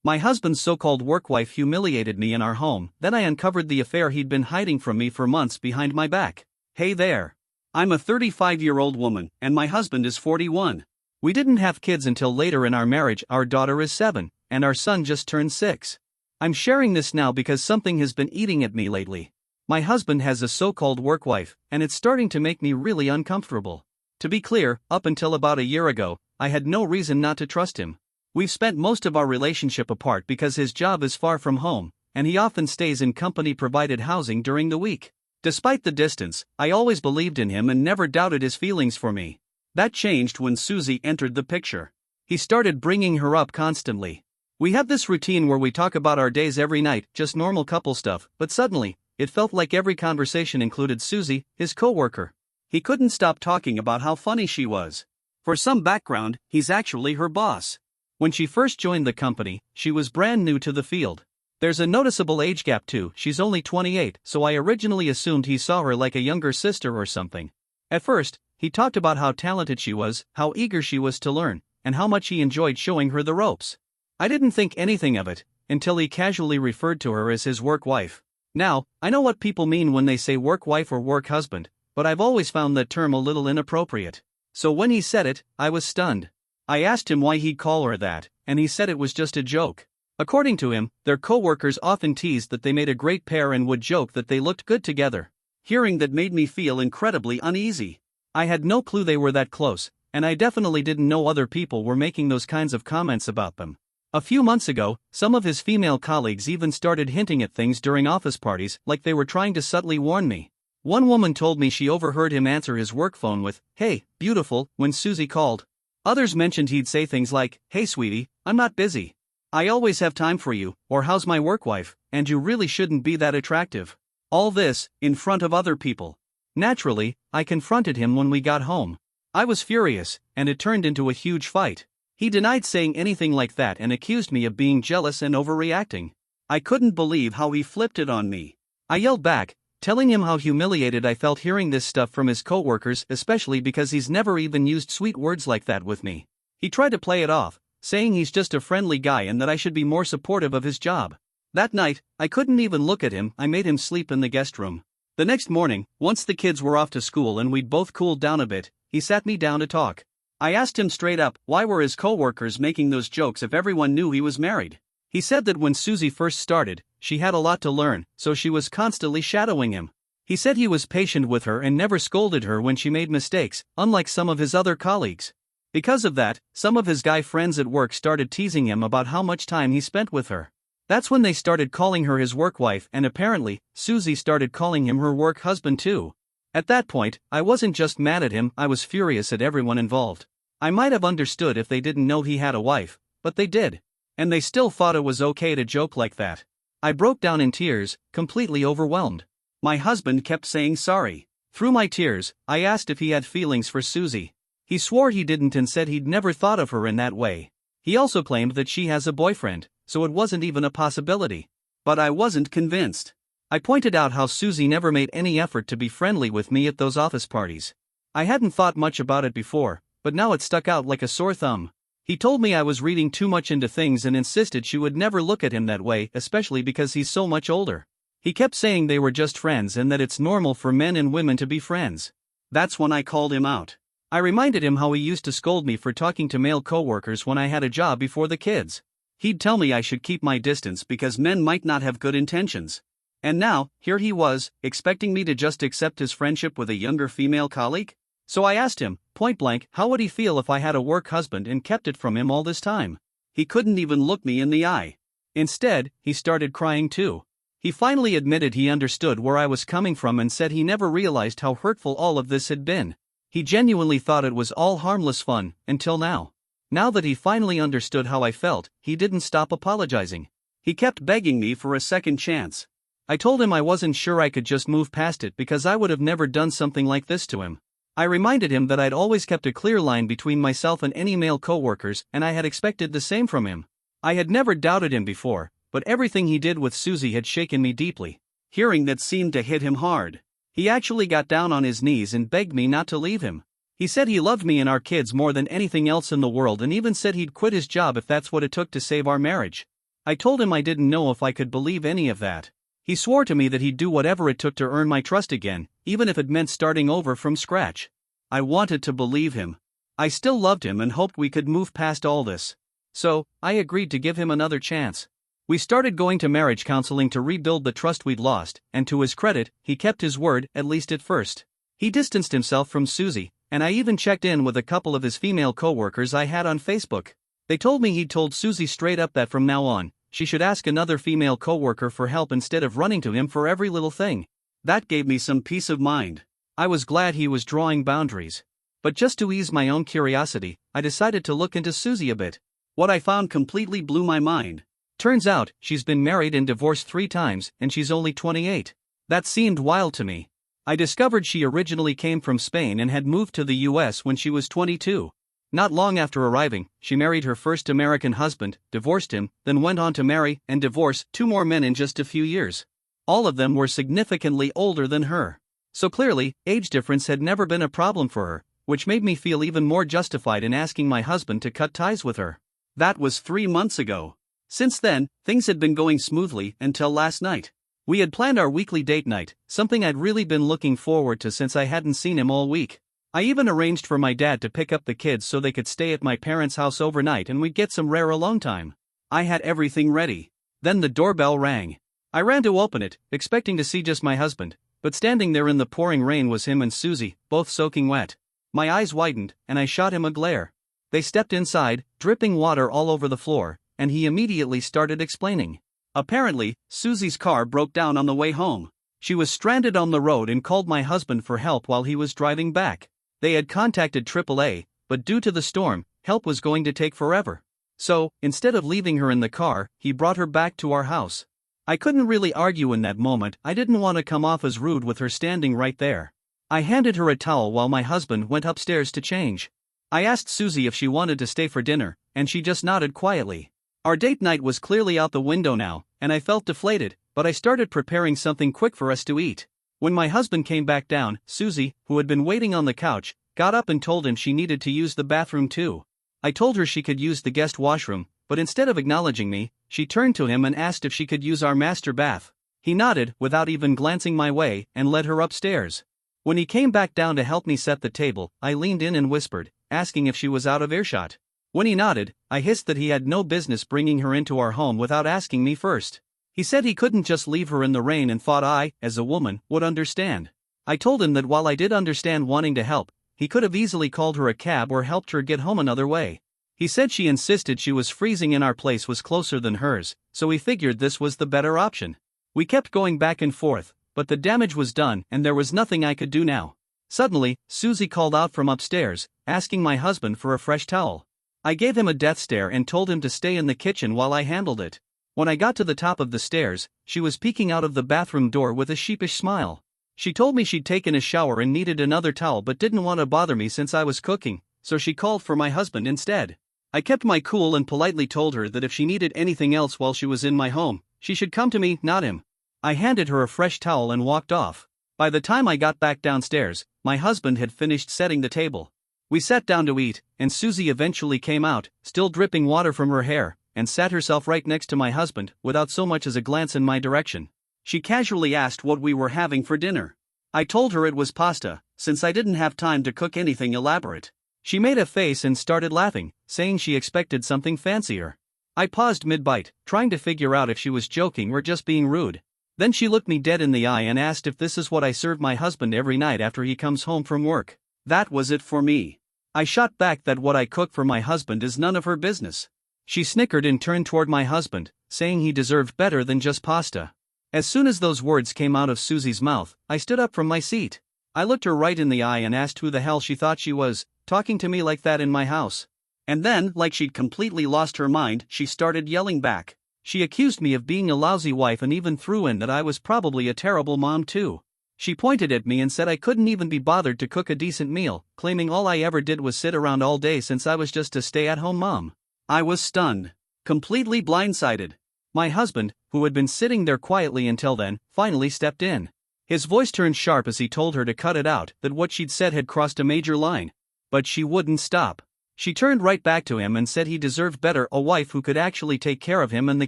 My husband's so-called work wife humiliated me in our home, then I uncovered the affair he'd been hiding from me for months behind my back. Hey there. I'm a 35-year-old woman, and my husband is 41. We didn't have kids until later in our marriage. Our daughter is 7, and our son just turned 6. I'm sharing this now because something has been eating at me lately. My husband has a so-called work wife, and it's starting to make me really uncomfortable. To be clear, up until about a year ago, I had no reason not to trust him. We've spent most of our relationship apart because his job is far from home, and he often stays in company-provided housing during the week. Despite the distance, I always believed in him and never doubted his feelings for me. That changed when Susie entered the picture. He started bringing her up constantly. We have this routine where we talk about our days every night, just normal couple stuff, but suddenly, it felt like every conversation included Susie, his coworker. He couldn't stop talking about how funny she was. For some background, he's actually her boss. When she first joined the company, she was brand new to the field. There's a noticeable age gap too, she's only 28, so I originally assumed he saw her like a younger sister or something. At first, he talked about how talented she was, how eager she was to learn, and how much he enjoyed showing her the ropes. I didn't think anything of it, until he casually referred to her as his work wife. Now, I know what people mean when they say work wife or work husband, but I've always found that term a little inappropriate. So when he said it, I was stunned. I asked him why he'd call her that, and he said it was just a joke. According to him, their co-workers often teased that they made a great pair and would joke that they looked good together. Hearing that made me feel incredibly uneasy. I had no clue they were that close, and I definitely didn't know other people were making those kinds of comments about them. A few months ago, some of his female colleagues even started hinting at things during office parties, like they were trying to subtly warn me. One woman told me she overheard him answer his work phone with, "Hey, beautiful," when Susie called. Others mentioned he'd say things like, "Hey sweetie, I'm not busy. I always have time for you," or "How's my work wife, and you really shouldn't be that attractive." All this, in front of other people. Naturally, I confronted him when we got home. I was furious, and it turned into a huge fight. He denied saying anything like that and accused me of being jealous and overreacting. I couldn't believe how he flipped it on me. I yelled back, telling him how humiliated I felt hearing this stuff from his coworkers, especially because he's never even used sweet words like that with me. He tried to play it off, saying he's just a friendly guy and that I should be more supportive of his job. That night, I couldn't even look at him. I made him sleep in the guest room. The next morning, once the kids were off to school and we'd both cooled down a bit, he sat me down to talk. I asked him straight up, why were his coworkers making those jokes if everyone knew he was married? He said that when Susie first started, she had a lot to learn, so she was constantly shadowing him. He said he was patient with her and never scolded her when she made mistakes, unlike some of his other colleagues. Because of that, some of his guy friends at work started teasing him about how much time he spent with her. That's when they started calling her his work wife, and apparently, Susie started calling him her work husband too. At that point, I wasn't just mad at him, I was furious at everyone involved. I might have understood if they didn't know he had a wife, but they did. And they still thought it was okay to joke like that. I broke down in tears, completely overwhelmed. My husband kept saying sorry. Through my tears, I asked if he had feelings for Susie. He swore he didn't and said he'd never thought of her in that way. He also claimed that she has a boyfriend, so it wasn't even a possibility. But I wasn't convinced. I pointed out how Susie never made any effort to be friendly with me at those office parties. I hadn't thought much about it before, but now it stuck out like a sore thumb. He told me I was reading too much into things and insisted she would never look at him that way, especially because he's so much older. He kept saying they were just friends and that it's normal for men and women to be friends. That's when I called him out. I reminded him how he used to scold me for talking to male coworkers when I had a job before the kids. He'd tell me I should keep my distance because men might not have good intentions. And now, here he was, expecting me to just accept his friendship with a younger female colleague? So I asked him, point blank, how would he feel if I had a work husband and kept it from him all this time? He couldn't even look me in the eye. Instead, he started crying too. He finally admitted he understood where I was coming from and said he never realized how hurtful all of this had been. He genuinely thought it was all harmless fun, until now. Now that he finally understood how I felt, he didn't stop apologizing. He kept begging me for a second chance. I told him I wasn't sure I could just move past it because I would have never done something like this to him. I reminded him that I'd always kept a clear line between myself and any male coworkers, and I had expected the same from him. I had never doubted him before, but everything he did with Susie had shaken me deeply. Hearing that seemed to hit him hard. He actually got down on his knees and begged me not to leave him. He said he loved me and our kids more than anything else in the world and even said he'd quit his job if that's what it took to save our marriage. I told him I didn't know if I could believe any of that. He swore to me that he'd do whatever it took to earn my trust again, even if it meant starting over from scratch. I wanted to believe him. I still loved him and hoped we could move past all this. So, I agreed to give him another chance. We started going to marriage counseling to rebuild the trust we'd lost, and to his credit, he kept his word, at least at first. He distanced himself from Susie, and I even checked in with a couple of his female co-workers I had on Facebook. They told me he'd told Susie straight up that from now on, she should ask another female co-worker for help instead of running to him for every little thing. That gave me some peace of mind. I was glad he was drawing boundaries. But just to ease my own curiosity, I decided to look into Susie a bit. What I found completely blew my mind. Turns out, she's been married and divorced 3 times, and she's only 28. That seemed wild to me. I discovered she originally came from Spain and had moved to the US when she was 22. Not long after arriving, she married her first American husband, divorced him, then went on to marry and divorce 2 more men in just a few years. All of them were significantly older than her. So clearly, age difference had never been a problem for her, which made me feel even more justified in asking my husband to cut ties with her. That was 3 months ago. Since then, things had been going smoothly until last night. We had planned our weekly date night, something I'd really been looking forward to since I hadn't seen him all week. I even arranged for my dad to pick up the kids so they could stay at my parents' house overnight and we'd get some rare alone time. I had everything ready. Then the doorbell rang. I ran to open it, expecting to see just my husband, but standing there in the pouring rain was him and Susie, both soaking wet. My eyes widened, and I shot him a glare. They stepped inside, dripping water all over the floor, and he immediately started explaining. Apparently, Susie's car broke down on the way home. She was stranded on the road and called my husband for help while he was driving back. They had contacted AAA, but due to the storm, help was going to take forever. So, instead of leaving her in the car, he brought her back to our house. I couldn't really argue in that moment. I didn't want to come off as rude with her standing right there. I handed her a towel while my husband went upstairs to change. I asked Susie if she wanted to stay for dinner, and she just nodded quietly. Our date night was clearly out the window now, and I felt deflated, but I started preparing something quick for us to eat. When my husband came back down, Susie, who had been waiting on the couch, got up and told him she needed to use the bathroom too. I told her she could use the guest washroom, but instead of acknowledging me, she turned to him and asked if she could use our master bath. He nodded without even glancing my way and led her upstairs. When he came back down to help me set the table, I leaned in and whispered, asking if she was out of earshot. When he nodded, I hissed that he had no business bringing her into our home without asking me first. He said he couldn't just leave her in the rain and thought I, as a woman, would understand. I told him that while I did understand wanting to help, he could have easily called her a cab or helped her get home another way. He said she insisted she was freezing and our place was closer than hers, so he figured this was the better option. We kept going back and forth, but the damage was done and there was nothing I could do now. Suddenly, Susie called out from upstairs, asking my husband for a fresh towel. I gave him a death stare and told him to stay in the kitchen while I handled it. When I got to the top of the stairs, she was peeking out of the bathroom door with a sheepish smile. She told me she'd taken a shower and needed another towel but didn't want to bother me since I was cooking, so she called for my husband instead. I kept my cool and politely told her that if she needed anything else while she was in my home, she should come to me, not him. I handed her a fresh towel and walked off. By the time I got back downstairs, my husband had finished setting the table. We sat down to eat, and Susie eventually came out, still dripping water from her hair, and sat herself right next to my husband, without so much as a glance in my direction. She casually asked what we were having for dinner. I told her it was pasta, since I didn't have time to cook anything elaborate. She made a face and started laughing, saying she expected something fancier. I paused mid-bite, trying to figure out if she was joking or just being rude. Then she looked me dead in the eye and asked if this is what I serve my husband every night after he comes home from work. That was it for me. I shot back that what I cook for my husband is none of her business. She snickered and turned toward my husband, saying he deserved better than just pasta. As soon as those words came out of Susie's mouth, I stood up from my seat. I looked her right in the eye and asked who the hell she thought she was, talking to me like that in my house. And then, like she'd completely lost her mind, she started yelling back. She accused me of being a lousy wife and even threw in that I was probably a terrible mom too. She pointed at me and said I couldn't even be bothered to cook a decent meal, claiming all I ever did was sit around all day since I was just a stay-at-home mom. I was stunned. Completely blindsided. My husband, who had been sitting there quietly until then, finally stepped in. His voice turned sharp as he told her to cut it out, that what she'd said had crossed a major line. But she wouldn't stop. She turned right back to him and said he deserved better, a wife who could actually take care of him and the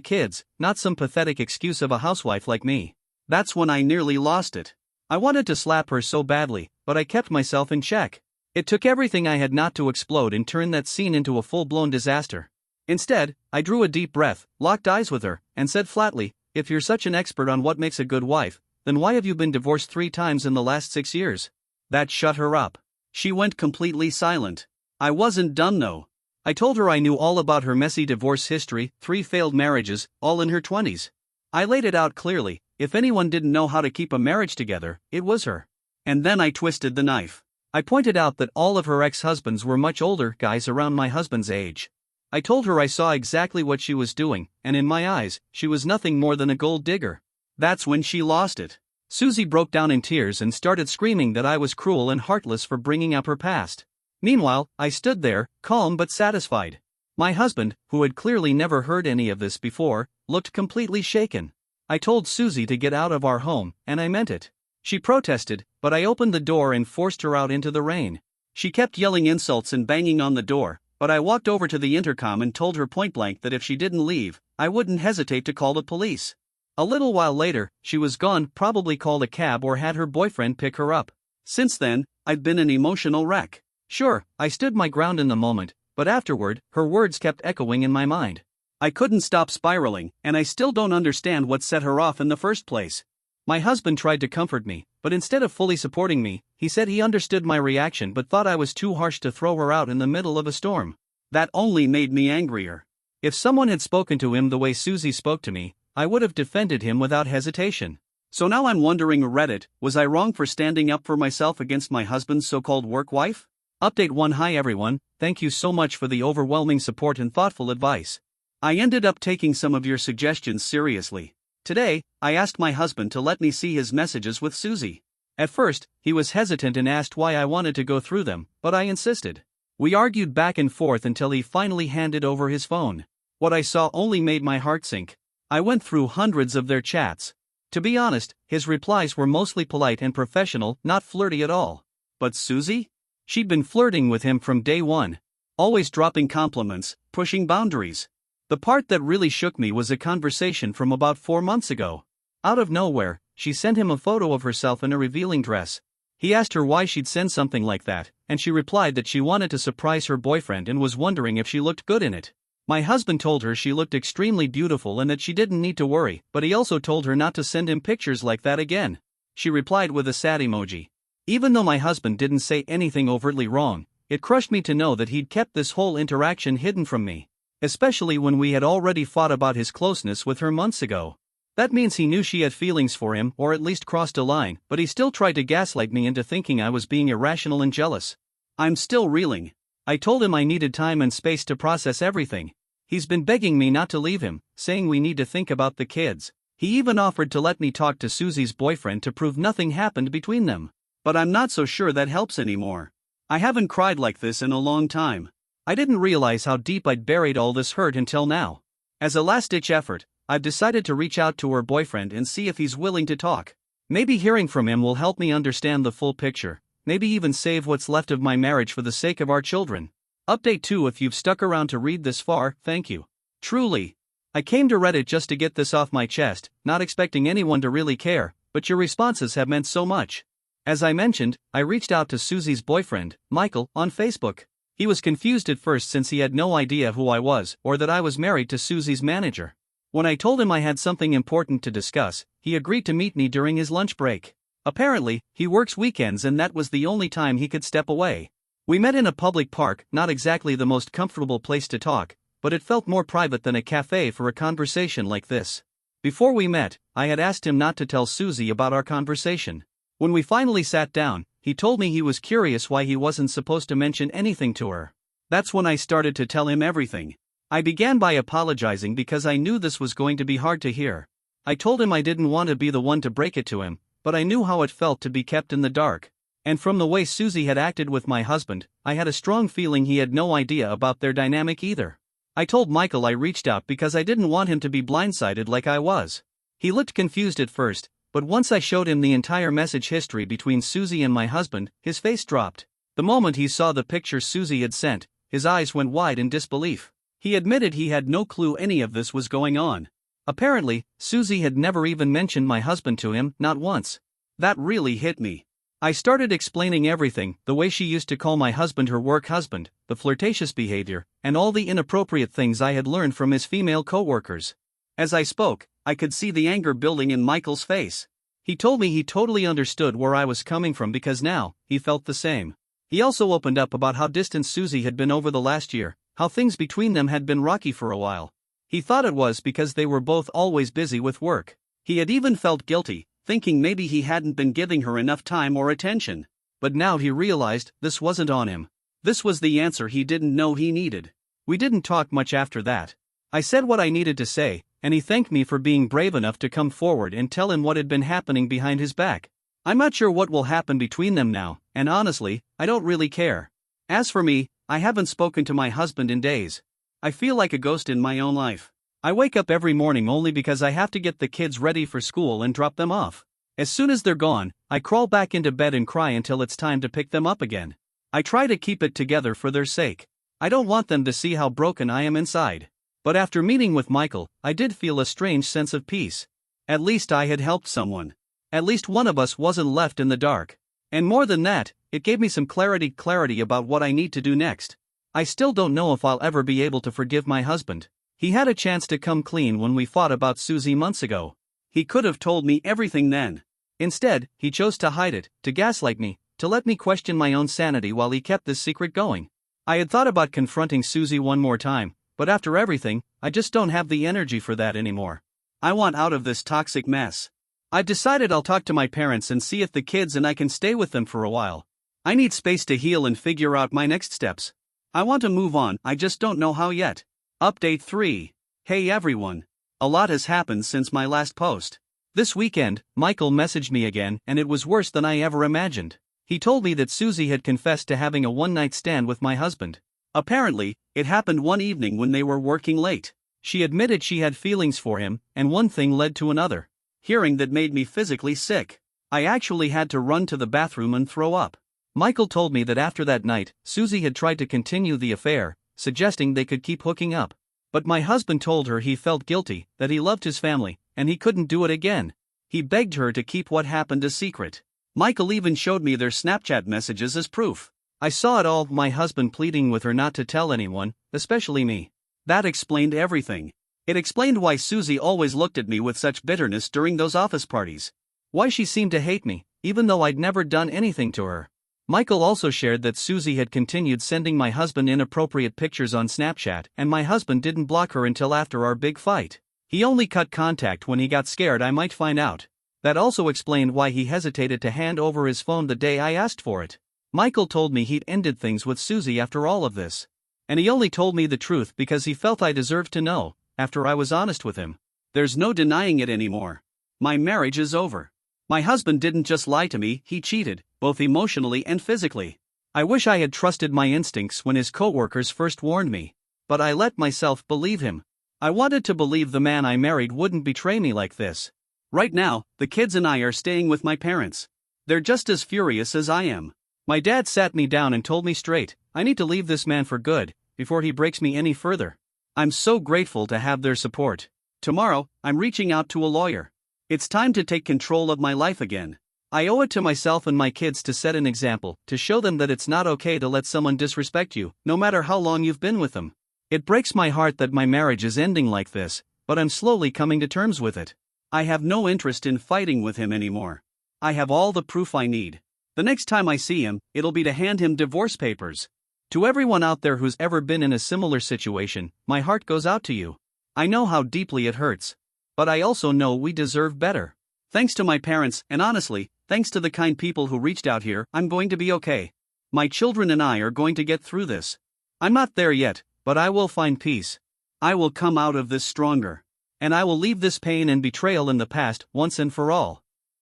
kids, not some pathetic excuse of a housewife like me. That's when I nearly lost it. I wanted to slap her so badly, but I kept myself in check. It took everything I had not to explode and turn that scene into a full-blown disaster. Instead, I drew a deep breath, locked eyes with her, and said flatly, "If you're such an expert on what makes a good wife, then why have you been divorced 3 times in the last 6 years?" That shut her up. She went completely silent. I wasn't done though. I told her I knew all about her messy divorce history, 3 failed marriages, all in her 20s. I laid it out clearly: if anyone didn't know how to keep a marriage together, it was her. And then I twisted the knife. I pointed out that all of her ex-husbands were much older guys around my husband's age. I told her I saw exactly what she was doing, and in my eyes, she was nothing more than a gold digger. That's when she lost it. Susie broke down in tears and started screaming that I was cruel and heartless for bringing up her past. Meanwhile, I stood there, calm but satisfied. My husband, who had clearly never heard any of this before, looked completely shaken. I told Susie to get out of our home, and I meant it. She protested, but I opened the door and forced her out into the rain. She kept yelling insults and banging on the door, but I walked over to the intercom and told her point-blank that if she didn't leave, I wouldn't hesitate to call the police. A little while later, she was gone, probably called a cab or had her boyfriend pick her up. Since then, I've been an emotional wreck. Sure, I stood my ground in the moment, but afterward, her words kept echoing in my mind. I couldn't stop spiraling, and I still don't understand what set her off in the first place. My husband tried to comfort me, but instead of fully supporting me, he said he understood my reaction but thought I was too harsh to throw her out in the middle of a storm. That only made me angrier. If someone had spoken to him the way Susie spoke to me, I would have defended him without hesitation. So now I'm wondering, Reddit, was I wrong for standing up for myself against my husband's so-called work wife? Update 1. Hi everyone, thank you so much for the overwhelming support and thoughtful advice. I ended up taking some of your suggestions seriously. Today, I asked my husband to let me see his messages with Susie. At first, he was hesitant and asked why I wanted to go through them, but I insisted. We argued back and forth until he finally handed over his phone. What I saw only made my heart sink. I went through hundreds of their chats. To be honest, his replies were mostly polite and professional, not flirty at all. But Susie? She'd been flirting with him from day one. Always dropping compliments, pushing boundaries. The part that really shook me was a conversation from about 4 months ago. Out of nowhere, she sent him a photo of herself in a revealing dress. He asked her why she'd send something like that, and she replied that she wanted to surprise her boyfriend and was wondering if she looked good in it. My husband told her she looked extremely beautiful and that she didn't need to worry, but he also told her not to send him pictures like that again. She replied with a sad emoji. Even though my husband didn't say anything overtly wrong, it crushed me to know that he'd kept this whole interaction hidden from me. Especially when we had already fought about his closeness with her months ago. That means he knew she had feelings for him or at least crossed a line, but he still tried to gaslight me into thinking I was being irrational and jealous. I'm still reeling. I told him I needed time and space to process everything. He's been begging me not to leave him, saying we need to think about the kids. He even offered to let me talk to Susie's boyfriend to prove nothing happened between them. But I'm not so sure that helps anymore. I haven't cried like this in a long time. I didn't realize how deep I'd buried all this hurt until now. As a last-ditch effort, I've decided to reach out to her boyfriend and see if he's willing to talk. Maybe hearing from him will help me understand the full picture, maybe even save what's left of my marriage for the sake of our children. Update 2. If you've stuck around to read this far, thank you. Truly. I came to Reddit just to get this off my chest, not expecting anyone to really care, but your responses have meant so much. As I mentioned, I reached out to Susie's boyfriend, Michael, on Facebook. He was confused at first since he had no idea who I was or that I was married to Susie's manager. When I told him I had something important to discuss, he agreed to meet me during his lunch break. Apparently, he works weekends and that was the only time he could step away. We met in a public park, not exactly the most comfortable place to talk, but it felt more private than a cafe for a conversation like this. Before we met, I had asked him not to tell Susie about our conversation. When we finally sat down, he told me he was curious why he wasn't supposed to mention anything to her. That's when I started to tell him everything. I began by apologizing because I knew this was going to be hard to hear. I told him I didn't want to be the one to break it to him, but I knew how it felt to be kept in the dark. And from the way Susie had acted with my husband, I had a strong feeling he had no idea about their dynamic either. I told Michael I reached out because I didn't want him to be blindsided like I was. He looked confused at first, but once I showed him the entire message history between Susie and my husband, his face dropped. The moment he saw the picture Susie had sent, His eyes went wide in disbelief. He admitted he had no clue any of this was going on. Apparently, Susie had never even mentioned my husband to him, not once. That really hit me. I started explaining everything, the way she used to call my husband her work husband, the flirtatious behavior, and all the inappropriate things I had learned from his female co-workers. As I spoke, I could see the anger building in Michael's face. He told me he totally understood where I was coming from because now, he felt the same. He also opened up about how distant Susie had been over the last year, how things between them had been rocky for a while. He thought it was because they were both always busy with work. He had even felt guilty, thinking maybe he hadn't been giving her enough time or attention. But now he realized this wasn't on him. This was the answer he didn't know he needed. We didn't talk much after that. I said what I needed to say, and he thanked me for being brave enough to come forward and tell him what had been happening behind his back. I'm not sure what will happen between them now, and honestly, I don't really care. As for me, I haven't spoken to my husband in days. I feel like a ghost in my own life. I wake up every morning only because I have to get the kids ready for school and drop them off. As soon as they're gone, I crawl back into bed and cry until it's time to pick them up again. I try to keep it together for their sake. I don't want them to see how broken I am inside. But after meeting with Michael, I did feel a strange sense of peace. At least I had helped someone. At least one of us wasn't left in the dark. And more than that, it gave me some clarity about what I need to do next. I still don't know if I'll ever be able to forgive my husband. He had a chance to come clean when we fought about Susie months ago. He could have told me everything then. Instead, he chose to hide it, to gaslight me, to let me question my own sanity while he kept this secret going. I had thought about confronting Susie one more time, but after everything, I just don't have the energy for that anymore. I want out of this toxic mess. I've decided I'll talk to my parents and see if the kids and I can stay with them for a while. I need space to heal and figure out my next steps. I want to move on, I just don't know how yet. Update 3. Hey everyone. A lot has happened since my last post. This weekend, Michael messaged me again and it was worse than I ever imagined. He told me that Susie had confessed to having a one-night stand with my husband. Apparently, it happened one evening when they were working late. She admitted she had feelings for him, and one thing led to another. Hearing that made me physically sick. I actually had to run to the bathroom and throw up. Michael told me that after that night, Susie had tried to continue the affair, suggesting they could keep hooking up. But my husband told her he felt guilty, that he loved his family, and he couldn't do it again. He begged her to keep what happened a secret. Michael even showed me their Snapchat messages as proof. I saw it all, my husband pleading with her not to tell anyone, especially me. That explained everything. It explained why Susie always looked at me with such bitterness during those office parties. Why she seemed to hate me, even though I'd never done anything to her. Michael also shared that Susie had continued sending my husband inappropriate pictures on Snapchat and my husband didn't block her until after our big fight. He only cut contact when he got scared I might find out. That also explained why he hesitated to hand over his phone the day I asked for it. Michael told me he'd ended things with Susie after all of this. And he only told me the truth because he felt I deserved to know, after I was honest with him. There's no denying it anymore. My marriage is over. My husband didn't just lie to me, he cheated, both emotionally and physically. I wish I had trusted my instincts when his co-workers first warned me. But I let myself believe him. I wanted to believe the man I married wouldn't betray me like this. Right now, the kids and I are staying with my parents. They're just as furious as I am. My dad sat me down and told me straight, I need to leave this man for good, before he breaks me any further. I'm so grateful to have their support. Tomorrow, I'm reaching out to a lawyer. It's time to take control of my life again. I owe it to myself and my kids to set an example, to show them that it's not okay to let someone disrespect you, no matter how long you've been with them. It breaks my heart that my marriage is ending like this, but I'm slowly coming to terms with it. I have no interest in fighting with him anymore. I have all the proof I need. The next time I see him, it'll be to hand him divorce papers. To everyone out there who's ever been in a similar situation, my heart goes out to you. I know how deeply it hurts. But I also know we deserve better. Thanks to my parents, and honestly, thanks to the kind people who reached out here, I'm going to be okay. My children and I are going to get through this. I'm not there yet, but I will find peace. I will come out of this stronger. And I will leave this pain and betrayal in the past once and for all.